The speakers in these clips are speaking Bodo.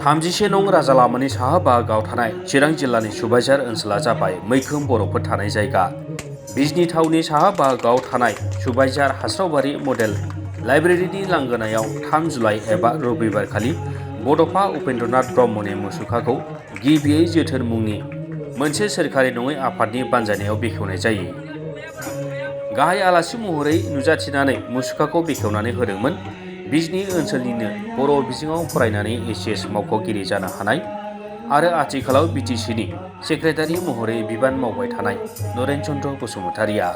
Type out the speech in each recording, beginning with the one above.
थामजिसे नं राजालामानि साहा बाहागोआव थानाय चिरां जिल्लानि सुबाइझार ओनसोला जाबाय मैखोम बर'फोर थानाय जायगा। बिजनी टाउननि साहा बाहागोआव थानाय सुबाइझार हास्रावबारि मडेल लाइब्रेरिनि लांगोनायाव 3 जुलाइ एबा रबिबारखालि बड'फा उपेन्द्रनाथ ब्रह्मनि मुसुखाखौ गिबियै जोथोन मुंनि मोनसे सोरखारि नङै आफादनि बानजायनायाव बेखेवनाय जायो। गाहाय आलासि महरै नुजाथिनानै मुसुखाखौ बेखेवनानै होदोंमोन बिजनी ओनसोलनिनो बर' बिजोङाव फरायनानै एसिएस मावख'गिरि जानो हानाय आरो आथिखालाव बिटिसिनि सेक्रेटारि महरै बिबान मावबाय थानाय नरेन चन्द्र बसुमतारिया।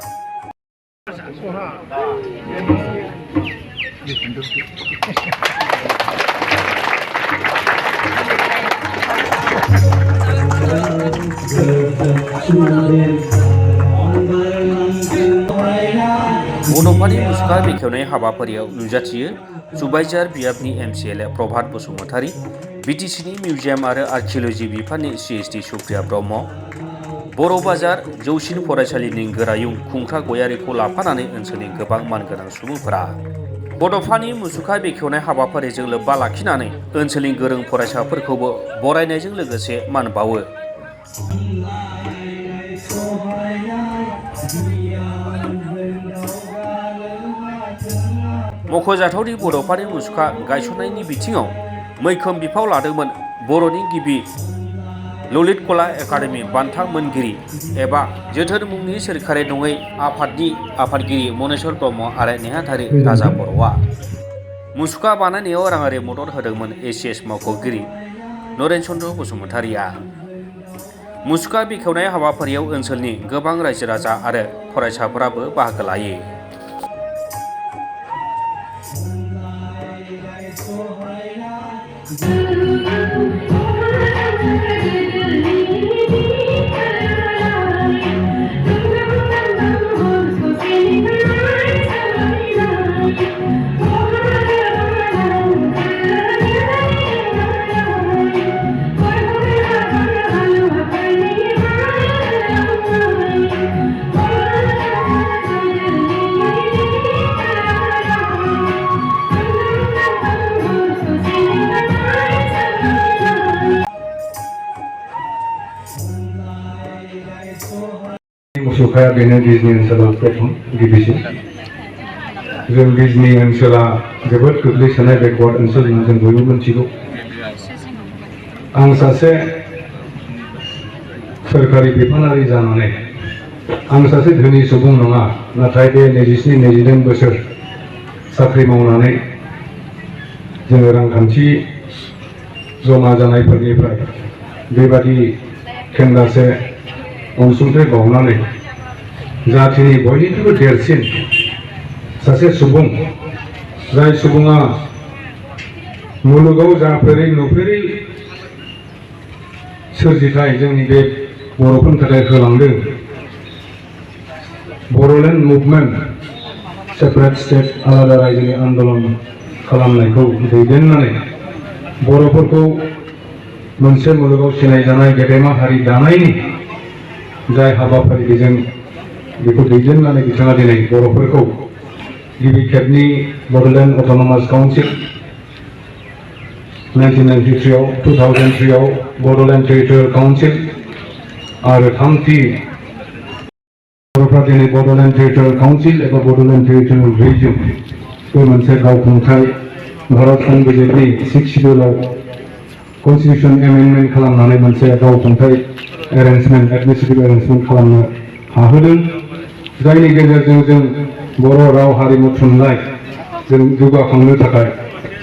बड'फानि मुसुखा बेखेवनाय हाबाफारियाव नुजाथियो सुबाइझार बियाबनि MCLA प्रभात बसुमतारी, बिटिसिनि मिउजियाम आरो आर्किअल'जि बिफाननि CSD सुप्रिया ब्रह्म, बर' बाजार जौसिन फरायसालिनि गोरायुं खुंख्रा गयारिखौ लाफानानै ओनसोलनि गोबां मानगोनां सुबुंफोरा बड'फानि मुसुखा बेखेवनाय हाबाफारिजों लोब्बा लाखिनानै ओनसोलनि गोरों फरायसाफोरखौबो बरायनायजों लोगोसे मान बावो। मख'जाथावदि बड'फानि मुसुखा गायसननायनि बिथिङाव मैखोम बिफाव लादोंमोन बर'नि गिबि ललित कला एकाडेमि बान्था मोनगिरि एबा जोथोन मुंनि सोरखारि नङै आफादनि आफादगिरि मनेश्वर ब्रह्म आरो नेहाथारि राजा बर'आ। मुसुखा बानायनायाव राङारि मदद होदोंमोन एसिएस मावख'गिरि नरेन चन्द्र बसुमतारिया। मुसुखा बेखेवनाय हाबाफारियाव ओनसोलनि गोबां रायजो राजा आरो फरायसाफोराबो बाहागो लायो। मुसुखाया बेनो बिजनी ओनसोलाव प्रथम गिबिसिन। जों बिजनी ओनसोला जोबोद गोग्लैसोनाय बेकवार्ड ओनसोल होनना जों बयबो मिथिगौ। आं सासे सोरखारि बिफानारि जानानै आं सासे धोनि सुबुं नङा, नाथाय बे 27-28 बोसोर साख्रि मावनानै जोङो रांखान्थि जमा जानायफोरनिफ्राय बेबादि खेंदासे अनसुंथाइ बावनानै जाथिनि बयनिख्रुइबो देरसिन सासे सुबुं, जाय सुबुङा मुलुगाव जाफेरै नुफेरै सोरजिथाय जोंनि बे बर'फोरनि थाखाय होलांदों। बर'लेण्ड मुभमेन्ट, सेपारेट स्टेट आलादा रायजोनि आन्दलन खालामनायखौ दैदेननानै बर'फोरखौ मोनसे मुलुगाव सिनायजानाय गेदेमा हारि दानायनि जाय हाबाफारिजों बेखौ दैदेननानै बिथाङा दिनै बर'फोरखौ गिबि खेबनि Bodoland autonomous council 1993 2003 Bodoland territorial council आरो थामथि बर'फ्रा दिनै बड'लेण्ड टेरिटरियेल काउन्सिल एबा बड'लेण्ड टेरिटरियेल रिजन बे मोनसे गावखुंथाय भारत संबिजिरनि 6 शिड्युलाव कन्स्टिटिउसन एमेन्डमेन्ट खालामनानै मोनसे गावखुंथाय एरेन्जमेन्ट एडमिनिस्ट्रेटिभ एरेन्जमेन्ट खालामनो हाहोदों, जायनि गेजेरजों जों बर' राव हारिमु थुनलाइ जों जौगाखांनो थाखाय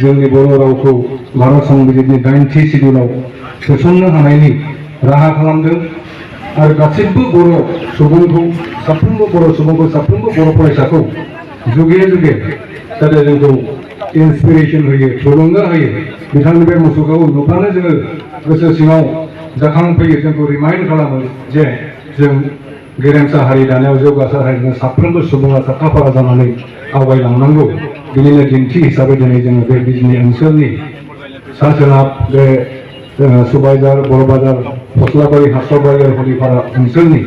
जोंनि बर' रावखौ भारत संबिजिरनि 9थि शिड्युलाव सोसननो हानायनि राहा खालामदों आरो गासैबो बर' सुबुंखौ साफ्रोमबो बर' फरायसाखौ जुगे जुगे जाहाथे जोंखौ इन्सपिरेसन होयो, थुलुंगा होयो। बिथांनि बे मुसुखाखौ नुब्लानो जोङो गोसो सिङाव जाखांफैयो, जोंखौ रिमाइन्ड खालामो जे जों गेरेमसा हारि दानायाव जौगासार हारिजों साफ्रोमबो सुबुङा साखा-फारा जानानै आवगायलांनांगौ। बिनिनो दिन्थि हिसाबै दिनै जोङो बे बिजनी ओनसोलनि सा-सोनाब बे सुबाइझार, बर' बाजार, फस्लाबारि, हास्रावबारि आरो हरिपारा ओनसोलनि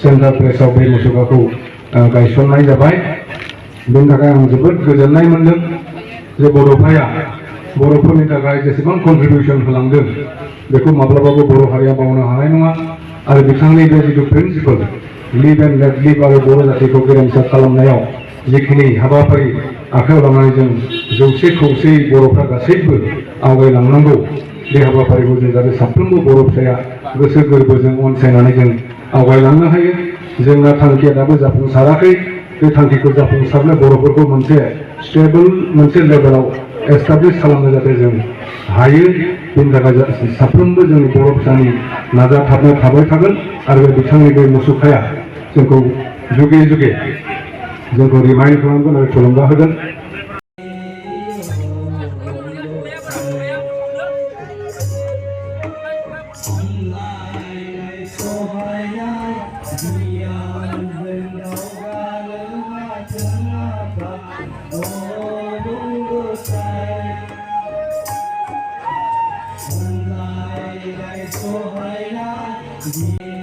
सेन्ट्रेल प्लेसाव बे मुसुखाखौ गायसननाय जाबाय। बेनि थाखाय आं जोबोद गोजोननाय मोन्दों जे बड'फाया बर'फोरनि थाखाय जेसेबां कन्ट्रिबिउसन होलांदों बेखौ माब्लाबाबो बर' हारिया बावनो हानाय नङा आरो बिथांनि बे जिथु principle live and let live आरो बर' जातिखौ गेरेमसा खालामनायाव जिखिनि हाबाफारि आखायाव लानानै जों जौसे खौसेयै बर'फ्रा गासैबो आवगायलांनांगौ बे हाबाफारिखौ जों जाहाथे साफ्रोमबो बर' फिसाया गोसो गोरबोजों अनसायनानै जों आवगायलांनो हायो जोंना थांखिया दाबो जाफुंसाराखै बे थांखिखौ जाफुंसारनो बर'फोरखौ मोनसे स्टेबल मोनसे लेभेलाव एस्टाब्लिश खालामनो जाहाथे जों हायो बेनि थाखाय साफ्रोमबो जोंनि बर' फिसानि नाजाथाबनाय थाबाय थागोन आरो बिथांनि बे मुसुखाया जोंखौ जुगे जुगे जोंखौ रिमाइन्ड खालामगोन आरो थुलुंगा होगोन Hãy subscribe cho kênh Ghiền Mì Gõ để không bỏ lỡ những video hấp dẫn